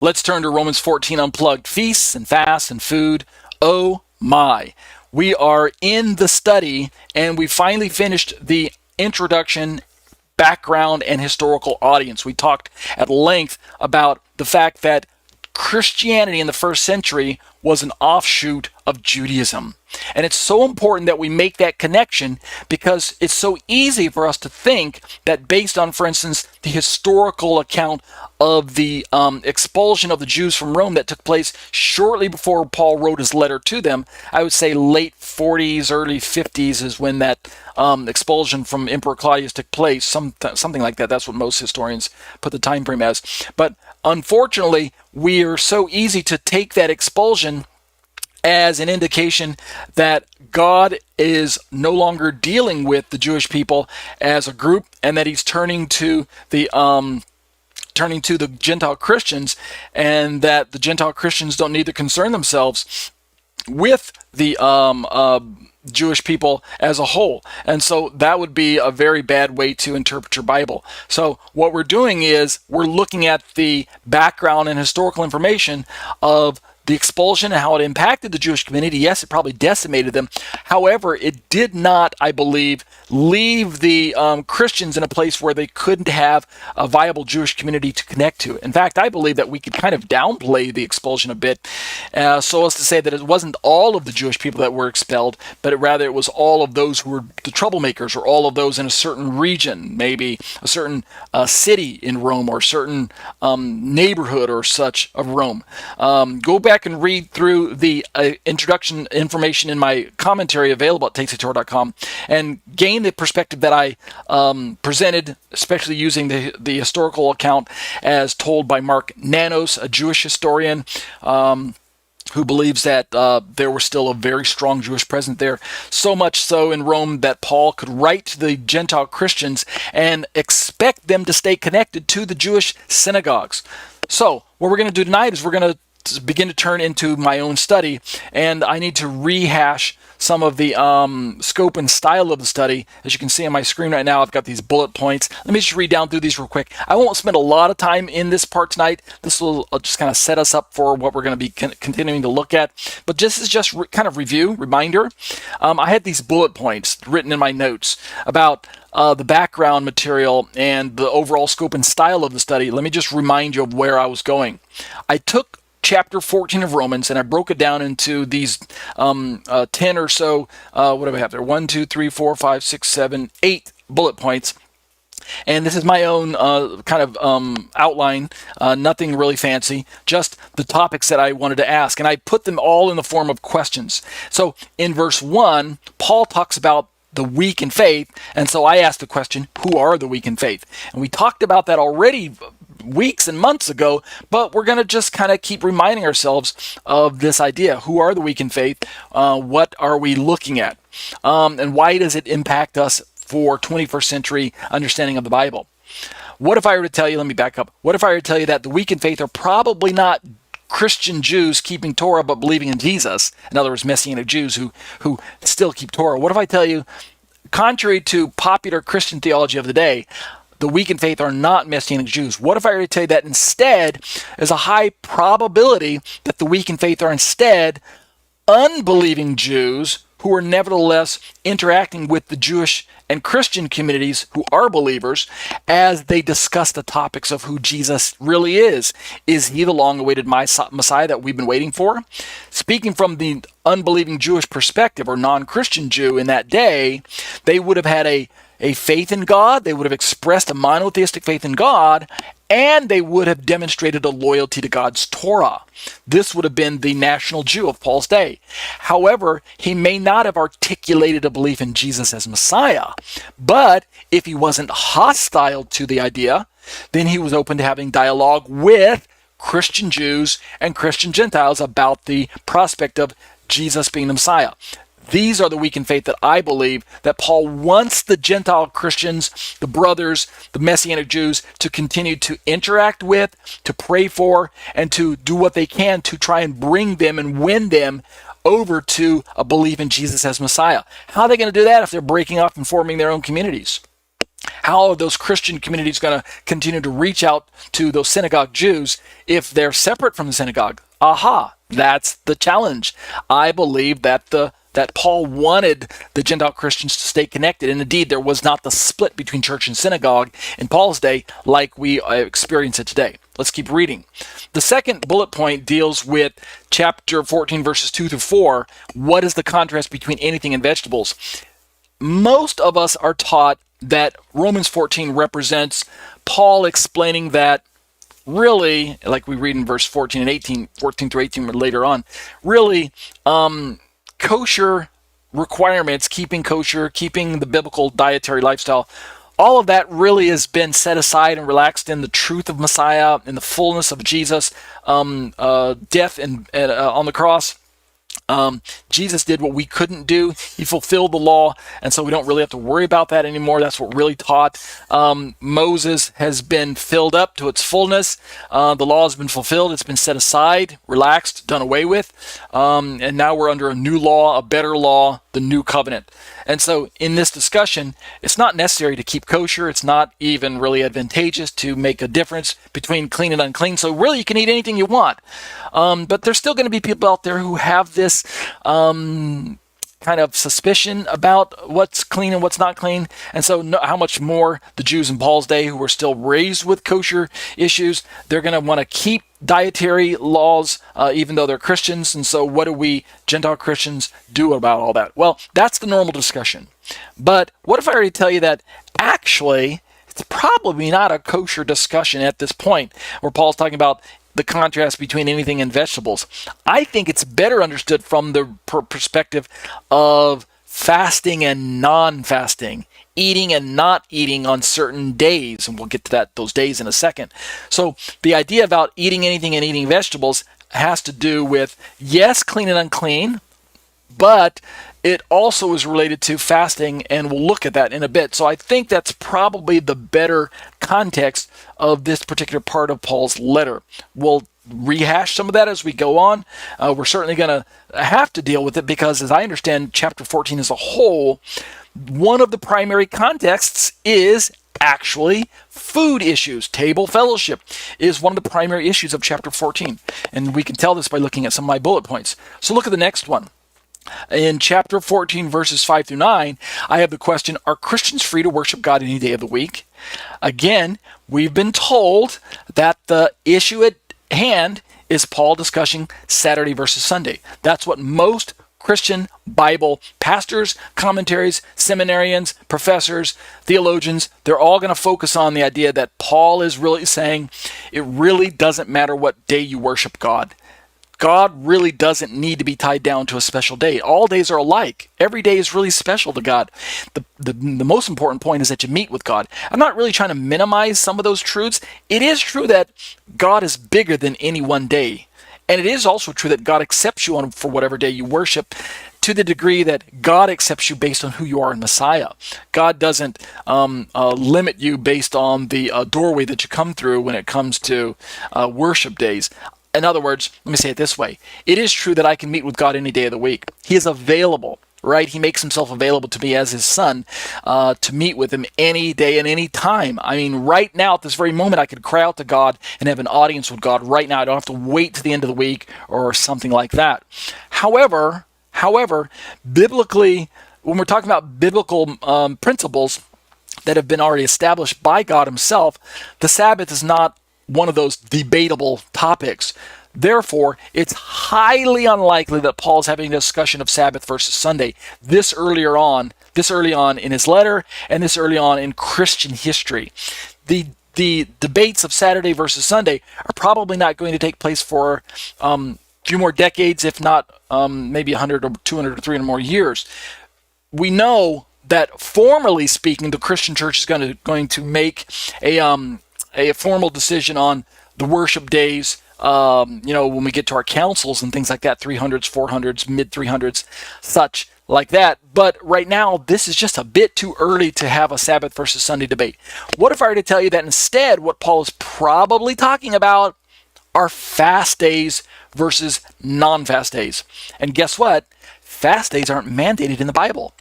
Let's turn to Romans 14, Unplugged, feasts and fasts and food. Oh my. We are in the study, and we finally finished the introduction, background, and historical audience. We talked at length about the fact that Christianity in the first century was an offshoot of Judaism. And it's so important that we make that connection, because it's so easy for us to think that based on, for instance, the historical account of the expulsion of the Jews from Rome that took place shortly before Paul wrote his letter to them. I would say late 40s, early 50s is when that expulsion from Emperor Claudius took place, something like that. That's what most historians put the time frame as. But unfortunately, we are so easy to take that expulsion as an indication that God is no longer dealing with the Jewish people as a group, and that he's turning to the Gentile Christians, and that the Gentile Christians don't need to concern themselves with the Jewish people as a whole. And so that would be a very bad way to interpret your Bible. So what we're doing is we're looking at the background and historical information of the expulsion and how it impacted the Jewish community. Yes, it probably decimated them. However, it did not, I believe, leave the Christians in a place where they couldn't have a viable Jewish community to connect to. In fact, I believe that we could kind of downplay the expulsion a bit, so as to say that it wasn't all of the Jewish people that were expelled, but rather it was all of those who were the troublemakers, or all of those in a certain region, maybe a certain city in Rome, or a certain neighborhood or such of Rome. Go back and read through the introduction information in my commentary available at takesthetorah.com and gain the perspective that I presented, especially using the historical account as told by Mark Nanos, a Jewish historian who believes that there was still a very strong Jewish presence there, so much so in Rome that Paul could write to the Gentile Christians and expect them to stay connected to the Jewish synagogues. So what we're going to do tonight is we're going to begin to turn into my own study, and I need to rehash some of the scope and style of the study. As you can see on my screen right now, I've got these bullet points. Let me just read down through these real quick. I won't spend a lot of time in this part tonight. This will just kind of set us up for what we're going to be continuing to look at. But this is just kind of reminder. I had these bullet points written in my notes about the background material and the overall scope and style of the study. Let me just remind you of where I was going. I took chapter 14 of Romans, and I broke it down into these 10 or so, what do I have there? 1, 2, 3, 4, 5, 6, 7, 8 bullet points. And this is my own kind of outline, nothing really fancy, just the topics that I wanted to ask. And I put them all in the form of questions. So in verse 1, Paul talks about the weak in faith, and so I asked the question, who are the weak in faith? And we talked about that already weeks and months ago, but we're going to just kind of keep reminding ourselves of this idea. Who are the weak in faith? What are we looking at? And why does it impact us for 21st century understanding of the Bible? What if I were to tell you, let me back up. What if I were to tell you that the weak in faith are probably not Christian Jews keeping Torah but believing in Jesus? In other words, Messianic Jews who still keep Torah. What if I tell you, contrary to popular Christian theology of the day, the weak in faith are not Messianic Jews? What if I were to tell you that instead, there's a high probability that the weak in faith are instead unbelieving Jews who are nevertheless interacting with the Jewish and Christian communities who are believers as they discuss the topics of who Jesus really is? Is he the long-awaited Messiah that we've been waiting for? Speaking from the unbelieving Jewish perspective, or non-Christian Jew in that day, they would have had a faith in God, they would have expressed a monotheistic faith in God, and they would have demonstrated a loyalty to God's Torah. This would have been the national Jew of Paul's day. However, he may not have articulated a belief in Jesus as Messiah, but if he wasn't hostile to the idea, then he was open to having dialogue with Christian Jews and Christian Gentiles about the prospect of Jesus being the Messiah. These are the weak in faith that I believe that Paul wants the Gentile Christians, the brothers, the Messianic Jews, to continue to interact with, to pray for, and to do what they can to try and bring them and win them over to a belief in Jesus as Messiah. How are they going to do that if they're breaking off and forming their own communities? How are those Christian communities going to continue to reach out to those synagogue Jews if they're separate from the synagogue? Aha, that's the challenge. I believe that that Paul wanted the Gentile Christians to stay connected. And indeed, there was not the split between church and synagogue in Paul's day like we experience it today. Let's keep reading. The second bullet point deals with chapter 14, verses 2 through 4. What is the contrast between anything and vegetables? Most of us are taught that Romans 14 represents Paul explaining that really, like we read in verse 14 and 18, 14 through 18 later on, really, kosher requirements, keeping kosher, keeping the biblical dietary lifestyle, all of that really has been set aside and relaxed in the truth of Messiah, in the fullness of Jesus' death and on the cross. Jesus did what we couldn't do. He fulfilled the law, and so we don't really have to worry about that anymore. That's what really taught. Moses has been filled up to its fullness. The law has been fulfilled. It's been set aside, relaxed, done away with. And now we're under a new law, a better law, the new covenant. And so in this discussion, it's not necessary to keep kosher. It's not even really advantageous to make a difference between clean and unclean. So really you can eat anything you want. But there's still going to be people out there who have this kind of suspicion about what's clean and what's not clean. And so how much more the Jews in Paul's day who were still raised with kosher issues, they're going to want to keep dietary laws even though they're Christians. And so what do we Gentile Christians do about all that? Well, that's the normal discussion. But what if I already tell you that actually it's probably not a kosher discussion at this point where Paul's talking about the contrast between anything and vegetables? I think it's better understood from the perspective of fasting and non-fasting, eating and not eating on certain days, and we'll get to those days in a second. So the idea about eating anything and eating vegetables has to do with, yes, clean and unclean, but it also is related to fasting, and we'll look at that in a bit. So I think that's probably the better context of this particular part of Paul's letter. We'll rehash some of that as we go on. We're certainly going to have to deal with it because, as I understand chapter 14 as a whole, one of the primary contexts is actually food issues. Table fellowship is one of the primary issues of chapter 14. And we can tell this by looking at some of my bullet points. So look at the next one. In chapter 14, verses 5 through 9, I have the question, are Christians free to worship God any day of the week? Again, we've been told that the issue at hand is Paul discussing Saturday versus Sunday. That's what most Christian Bible pastors, commentaries, seminarians, professors, theologians, they're all going to focus on the idea that Paul is really saying it really doesn't matter what day you worship God. God really doesn't need to be tied down to a special day. All days are alike. Every day is really special to God. The most important point is that you meet with God. I'm not really trying to minimize some of those truths. It is true that God is bigger than any one day. And it is also true that God accepts you for whatever day you worship, to the degree that God accepts you based on who you are in Messiah. God doesn't limit you based on the doorway that you come through when it comes to worship days. In other words, let me say it this way. It is true that I can meet with God any day of the week. He is available, right? He makes himself available to me as his son to meet with him any day and any time. I mean, right now, at this very moment, I could cry out to God and have an audience with God right now. I don't have to wait to the end of the week or something like that. However, biblically, when we're talking about biblical principles that have been already established by God himself, the Sabbath is not one of those debatable topics. Therefore, it's highly unlikely that Paul's having a discussion of Sabbath versus Sunday this early on in his letter and this early on in Christian history. The debates of Saturday versus Sunday are probably not going to take place for a few more decades, if not maybe 100 or 200 or 300 more years. We know that formally speaking, the Christian church is going to make a formal decision on the worship days, when we get to our councils and things like that, 300s, 400s, mid 300s, such like that. But right now, this is just a bit too early to have a Sabbath versus Sunday debate. What if I were to tell you that instead, what Paul is probably talking about are fast days versus non-fast days? And guess what? Fast days aren't mandated in the Bible.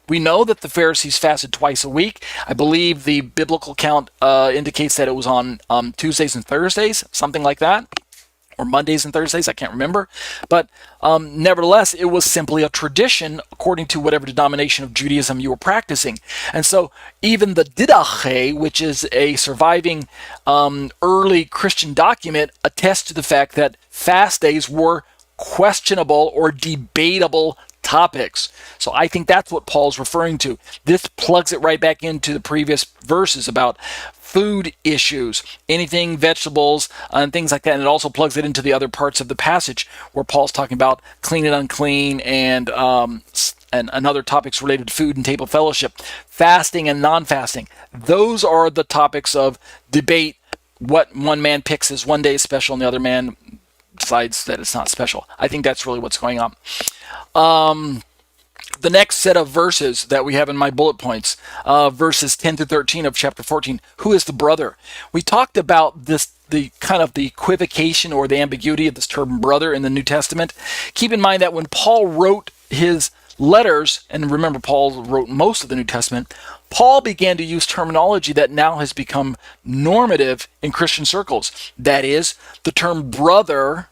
We know that the Pharisees fasted twice a week. I believe the biblical count indicates that it was on Tuesdays and Thursdays, something like that, or Mondays and Thursdays, I can't remember. But nevertheless, it was simply a tradition according to whatever denomination of Judaism you were practicing. And so even the Didache, which is a surviving early Christian document, attests to the fact that fast days were questionable or debatable topics. So I think that's what Paul's referring to. This plugs it right back into the previous verses about food issues, anything, vegetables, and things like that. And it also plugs it into the other parts of the passage where Paul's talking about clean and unclean and other topics related to food and table fellowship, fasting and non-fasting. Those are the topics of debate. What one man picks as one day is special and the other man decides that it's not special. I think that's really what's going on. The next set of verses that we have in my bullet points, verses 10 through 13 of chapter 14, who is the brother? We talked about this, the kind of the equivocation or the ambiguity of this term brother in the New Testament. Keep in mind that when Paul wrote his letters, and remember Paul wrote most of the New Testament, Paul began to use terminology that now has become normative in Christian circles. That is, the term brother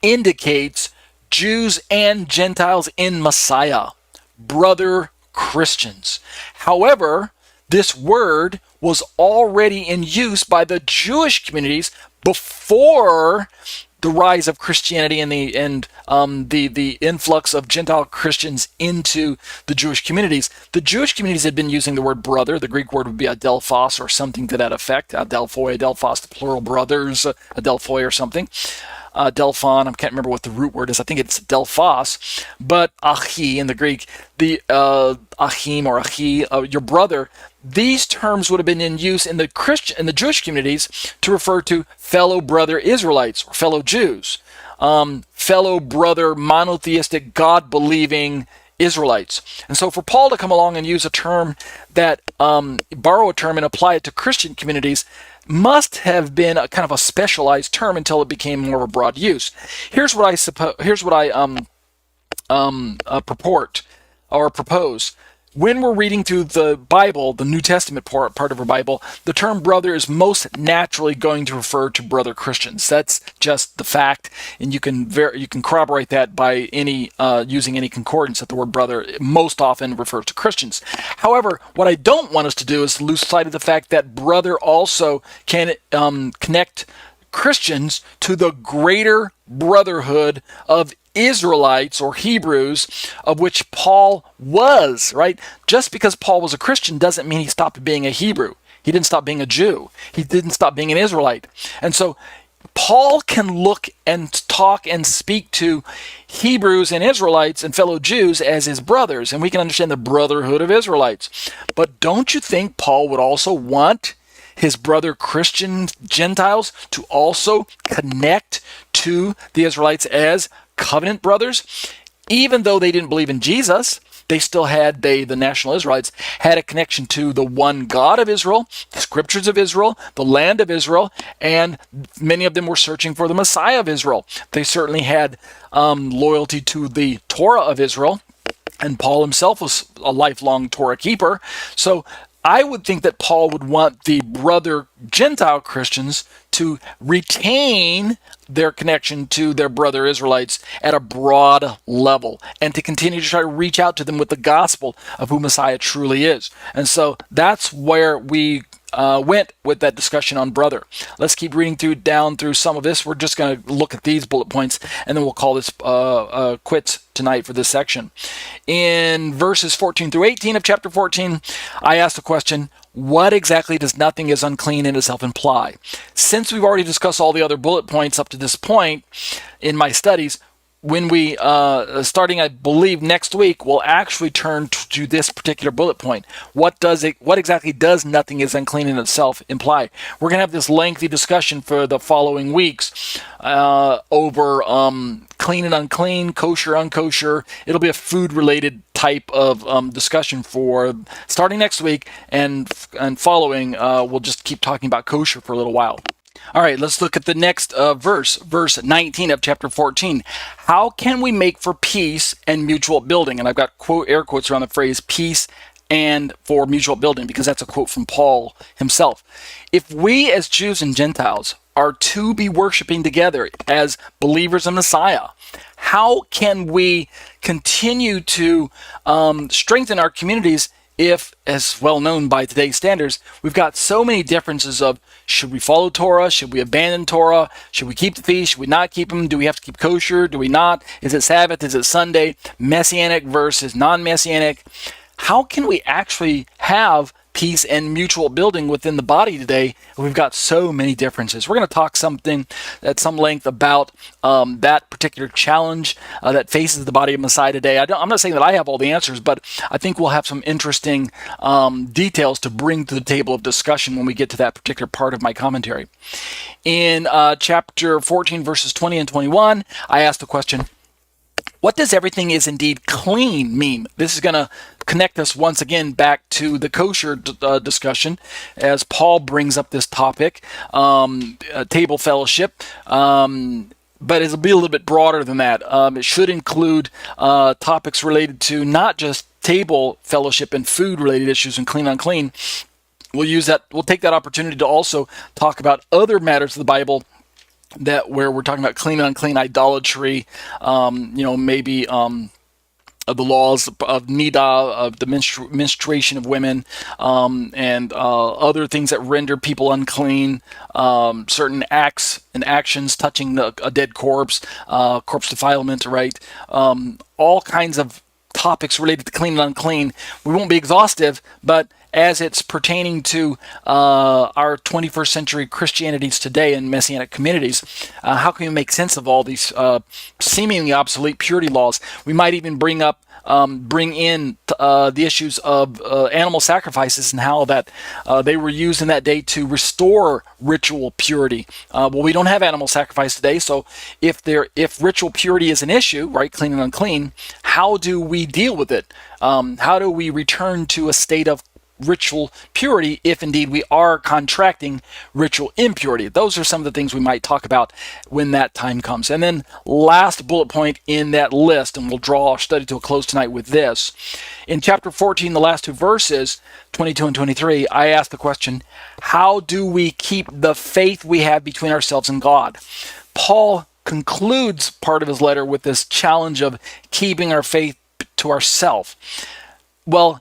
indicates Jews and Gentiles in Messiah, brother Christians. However, this word was already in use by the Jewish communities before the rise of Christianity and the influx of Gentile Christians into the Jewish communities. The Jewish communities had been using the word brother. The Greek word would be adelphos or something to that effect. Adelphoi, adelphos, the plural brothers, adelphoi or something. Delphon, I can't remember what the root word is. I think it's delphos, but achi in the Greek, the achim or achi, your brother. These terms would have been in use in the Jewish communities to refer to fellow brother Israelites or fellow Jews, fellow brother monotheistic God-believing Israelites. And so for Paul to come along and use a term that, borrow a term and apply it to Christian communities must have been a kind of a specialized term until it became more of a broad use. Here's what I purport or propose. When we're reading through the Bible, the New Testament part of our Bible, the term brother is most naturally going to refer to brother Christians. That's just the fact, and you can corroborate that by using any concordance that the word brother most often refers to Christians. However, what I don't want us to do is lose sight of the fact that brother also can connect Christians to the greater brotherhood of Israelites or Hebrews, of which Paul was, right? Just because Paul was a Christian doesn't mean he stopped being a Hebrew. He didn't stop being a Jew. He didn't stop being an Israelite. And so Paul can look and talk and speak to Hebrews and Israelites and fellow Jews as his brothers, and we can understand the brotherhood of Israelites. But don't you think Paul would also want his brother Christian Gentiles to also connect to the Israelites as covenant brothers? Even though they didn't believe in Jesus, they still had, the national Israelites, had a connection to the one God of Israel, the scriptures of Israel, the land of Israel, and many of them were searching for the Messiah of Israel. They certainly had loyalty to the Torah of Israel, and Paul himself was a lifelong Torah keeper. So I would think that Paul would want the brother Gentile Christians to retain their connection to their brother Israelites at a broad level and to continue to try to reach out to them with the gospel of who Messiah truly is. And so that's where we went with that discussion on brother. Let's keep reading down through some of this. We're just going to look at these bullet points and then we'll call this quits tonight for this section. In verses 14 through 18 of chapter 14, I asked the question, what exactly does nothing is unclean in itself imply? Since we've already discussed all the other bullet points up to this point in my studies, when we, starting I believe next week, we'll actually turn to this particular bullet point. What exactly does nothing is unclean in itself imply? We're going to have this lengthy discussion for the following weeks over clean and unclean, kosher, unkosher. It'll be a food-related type of discussion for starting next week and following. We'll just keep talking about kosher for a little while. All right, let's look at the next verse 19 of chapter 14. How can we make for peace and mutual building? And I've got air quotes around the phrase peace and for mutual building, because that's a quote from Paul himself. If we as Jews and Gentiles are to be worshiping together as believers in Messiah, how can we continue to strengthen our communities if, as well known by today's standards, we've got so many differences of should we follow Torah, should we abandon Torah, should we keep the feast, should we not keep them, do we have to keep kosher, do we not, is it Sabbath, is it Sunday, Messianic versus non-Messianic? How can we actually have peace and mutual building within the body today? We've got so many differences. We're going to talk something at some length about that particular challenge that faces the body of Messiah today. I'm not saying that I have all the answers, but I think we'll have some interesting details to bring to the table of discussion when we get to that particular part of my commentary. In chapter 14, verses 20 and 21, I asked the question, what does everything is indeed clean mean? This is going to connect us once again back to the kosher discussion as Paul brings up this topic, table fellowship, but it'll be a little bit broader than that. It should include topics related to not just table fellowship and food-related issues and clean unclean. We'll take that opportunity to also talk about other matters of the Bible where we're talking about clean and unclean, idolatry, maybe the laws of nidah, of the menstruation of women, and other things that render people unclean, certain acts and actions touching a dead corpse, corpse defilement, right? All kinds of topics related to clean and unclean. We won't be exhaustive, but as it's pertaining to our 21st century Christianities today in Messianic communities, how can we make sense of all these seemingly obsolete purity laws? We might even bring in the issues of animal sacrifices and how that they were used in that day to restore ritual purity. Well, we don't have animal sacrifice today, so if ritual purity is an issue, right, clean and unclean, how do we deal with it? How do we return to a state of ritual purity if indeed we are contracting ritual impurity? Those are some of the things we might talk about when that time comes. And then last bullet point in that list, and we'll draw our study to a close tonight with this. In chapter 14, the last two verses, 22 and 23, I asked the question, how do we keep the faith we have between ourselves and God? Paul concludes part of his letter with this challenge of keeping our faith to ourselves. Well,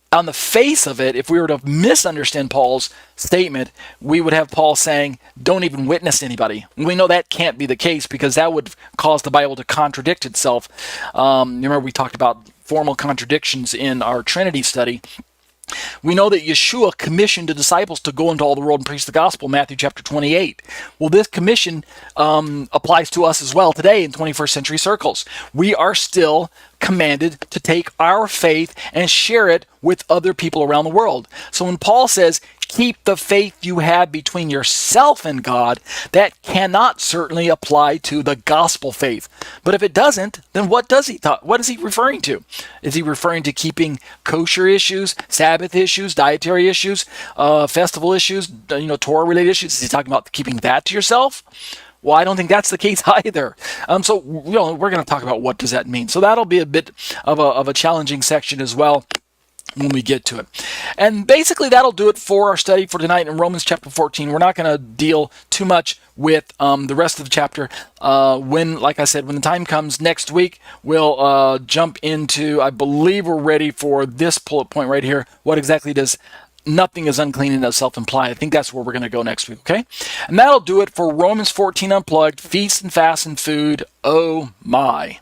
on the face of it, if we were to misunderstand Paul's statement, we would have Paul saying, don't even witness anybody. We know that can't be the case because that would cause the Bible to contradict itself. Remember we talked about formal contradictions in our Trinity study. We know that Yeshua commissioned the disciples to go into all the world and preach the gospel, Matthew chapter 28. Well, this commission applies to us as well today in 21st century circles. We are still commanded to take our faith and share it with other people around the world. So when Paul says, keep the faith you have between yourself and God, that cannot certainly apply to the gospel faith. But if it doesn't, then what is he referring to? Is he referring to keeping kosher issues, Sabbath issues, dietary issues, festival issues, Torah-related issues? Is he talking about keeping that to yourself? Well, I don't think that's the case either. So we're going to talk about what does that mean. So that'll be a bit of a challenging section as well when we get to it. And basically that'll do it for our study for tonight in Romans chapter 14. We're not going to deal too much with the rest of the chapter. Like I said, when the time comes next week, we'll jump into, I believe we're ready for this bullet point right here. What exactly does nothing is unclean and does self-imply? I think that's where we're going to go next week, okay? And that'll do it for Romans 14 Unplugged, Feast and Fast and Food. Oh my.